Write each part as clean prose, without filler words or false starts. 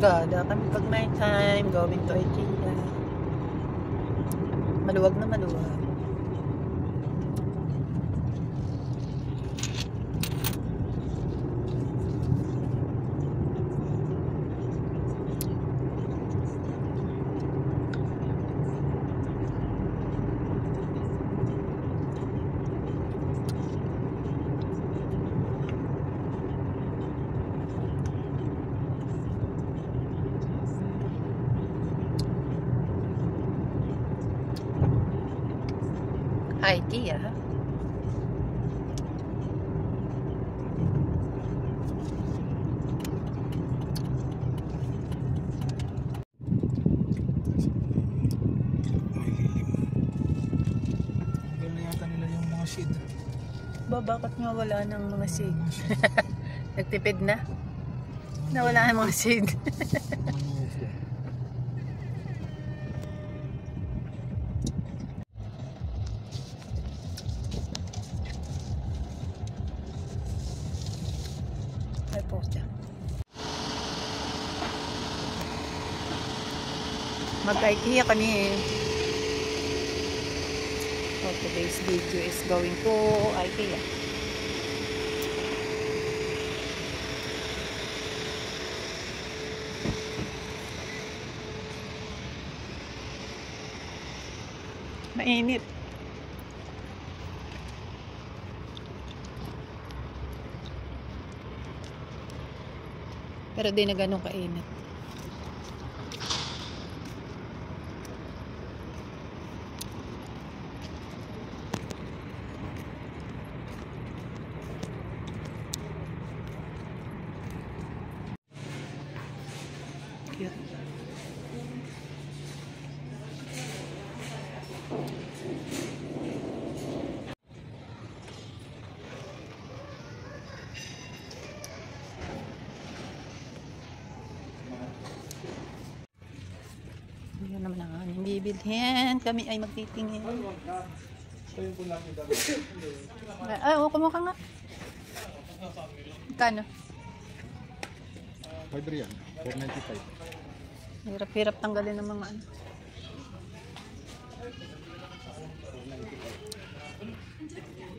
Gala kami pag may time, going to IKEA. Maluwag na maluwag. IKEA. Bakit nga wala ng mga shade? Nagtipid na? Nawala ng mga shade. Ay po siya. Mag-IKEA kami eh. So today's video is going to IKEA. Mainit. Pero di na ganun kainit. Cute. Yun naman ang aming bibilhin. Kami ay magtitingin. Ay, oo, kumuha ka nga. Kano? 5 riyan, 495. Hirap-hirap tanggalin ng mga ano.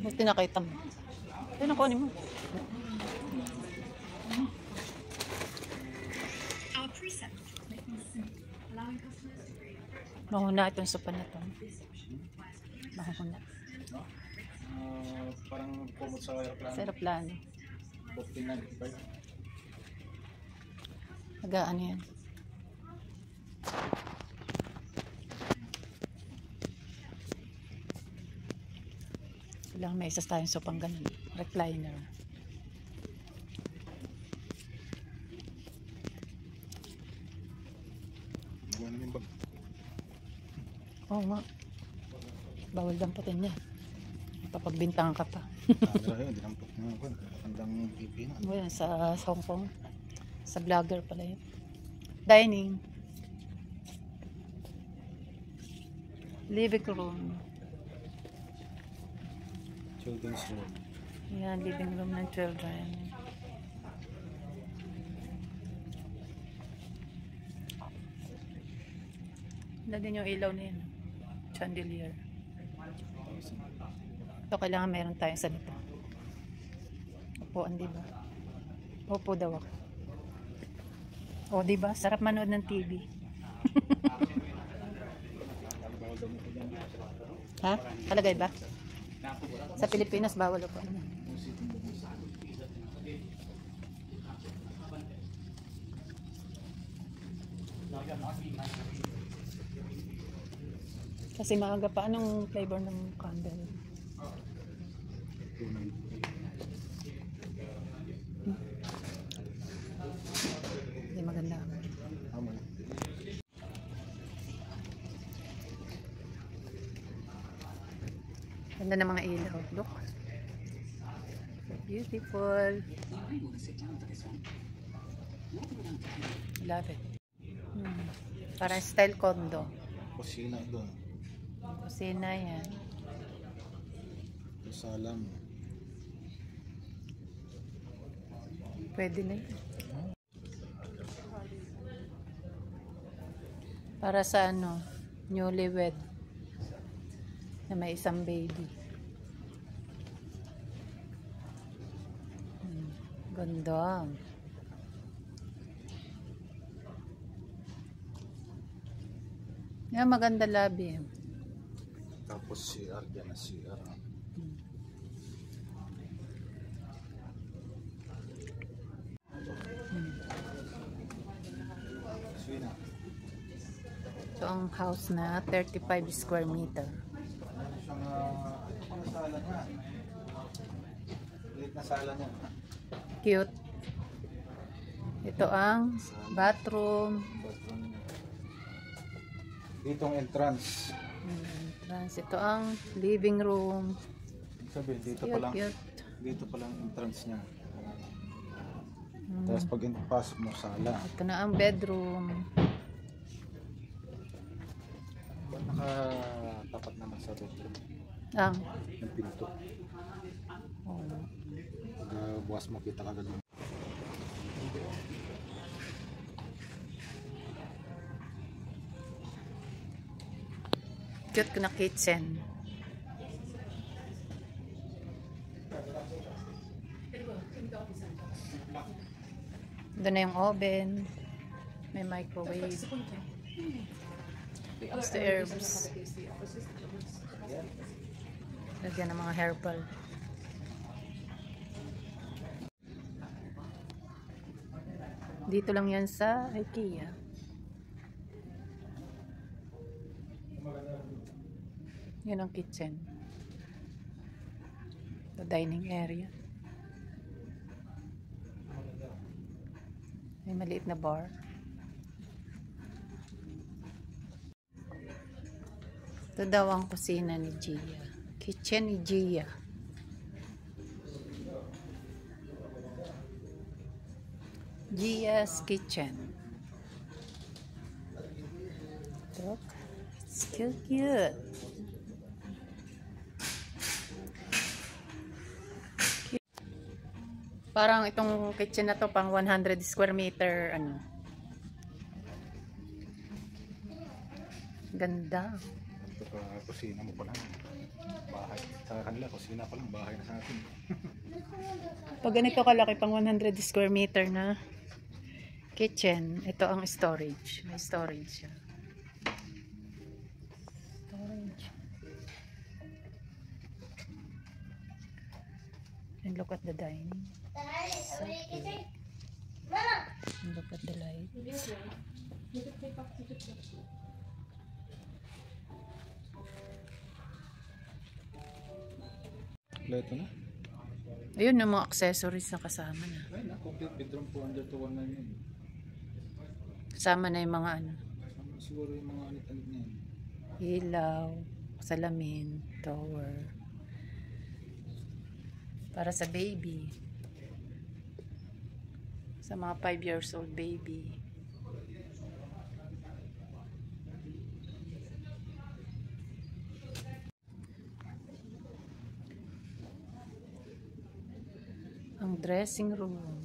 Buti nakita mo. Ito na kunin mo. Mahuna itong sopa na ito. Mahuna. Parang kumot sa aeroplano. Sa aeroplano. 1495. Nagaan yan. Kailangan may isa tayong sopang ganun. Recliner. Gawa namin bag. Oo nga. Bawal damputin niya. Papagbintangan ka pa. Camera yun, dinampot na ako. Matandang PP na. Yan, sa Hong Kong. Sa vlogger pala yun. Dining. Living room. Children's room. Yan, living room ng children. Wala din yung ilaw na yun. Chandelier. Ito kailangan meron tayong salita. Upuan, diba? Upo daw ako. O, diba? Sarap manood ng TV. Ha? Talagay ba? Sa Pilipinas, bawal ako. Kasi maaga pa. Anong flavor ng candle? Hindi maganda. Ganda ng mga ilaw. Look. So beautiful. Love it. Parang style condo. Kusina doon. Kusina yan. Salam. Pwede na yun. Para sa ano, newlywed na may isang baby. Ganda. Yan, maganda labi. Tapos CR dyan na CR. Swina. Ito ang house na 35 square meter. Ano siyang ito pang sala niya. Liit na sala niya. Cute. Ito ang bathroom. Bathroom niya. Ditong entrance. Entrance. Ito ang living room. Sabi, dito Cute, pa lang. cute. Dito pa lang entrance niya. Tapos pag pasok mo sala. Ito na ang bedroom. Nakatapat naman sa bedroom. Ang Yung pinto. oh. Pag bukas mo kita kagad yung Cute ko na kitchen. Doon na yung oven. May microwave. Gusto herbs. Lagyan ng mga herbal. Dito lang yan sa IKEA. Yan ang kitchen. The dining area. May maliit na bar. Ito daw ang kusina ni Gia. Kitchen ni Gia. Gia's kitchen. Look, it's cute, cute. Parang itong kitchen na to pang 100 square meter ano. Ganda. ito pa kusina mo pa lang. Bahay. Sa kanila, kusina pa lang. Bahay na sa atin. Pag ganito kalaki pang 100 square meter na kitchen, ito ang storage. May storage siya. Storage. And look at the dining. So cute. And look at the light. Kompleto na. Ayun yung mga accessories na kasama na. Ay na, complete bedroom po under 219 yun. Kasama na yung mga ano, Siguro yung mga anit-anit na yun. ilaw, salamin, tower. Para sa baby. Sa mga 5 years old baby. Ang dressing room.